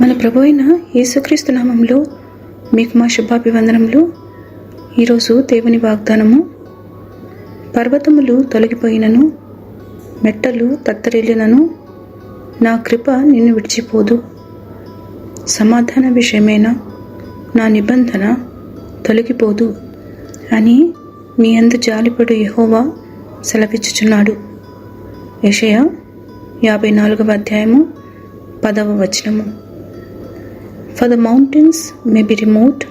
మన ప్రభు అయిన యేసుక్రీస్తు నామంలో మీకు మా శుభాభివందనములు. ఈరోజు దేవుని వాగ్దానము. పర్వతములు తొలగిపోయినను, మెట్టలు తత్తరిల్లినను, నా కృప నిన్ను విడిచిపోదు. సమాధాన విషయమైన నా నిబంధన తొలగిపోదు అని మీ యందు జాలిపడు యెహోవా సెలవిచ్చుచున్నాడు. యెషయా 54వ అధ్యాయము 10వ వచనము. For the mountains may be removed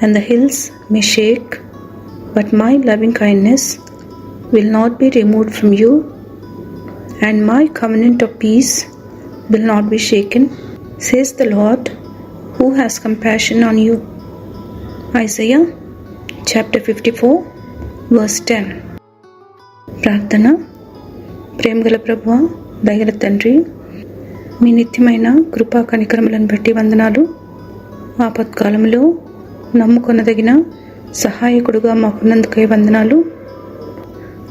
and the hills may shake, but my loving kindness will not be removed from you, and my covenant of peace will not be shaken, says the Lord, who has compassion on you. Isaiah chapter 54 verse 10. ప్రార్థన. ప్రేమగల ప్రభువా, దయగల తండ్రి, మీ నిత్యమైన కృపా కనికరములను బట్టి వందనాలు. ఆపత్కాలంలో నమ్ముకొనదగిన సహాయకుడుగా మాకున్నందుకై వందనాలు.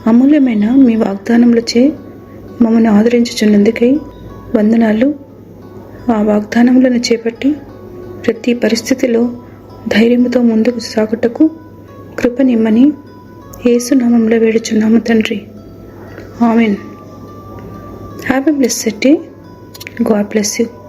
అమూల్యమైన మీ వాగ్దానములచే మమ్మల్ని ఆదరించుచున్నందుకై వందనాలు. ఆ వాగ్దానములను చేపట్టి ప్రతి పరిస్థితిలో ధైర్యముతో ముందుకు సాగుటకు కృపనిమ్మని యేసు నామములో వేడుచున్నాము తండ్రి. Amen. Have a blessed day. God bless you.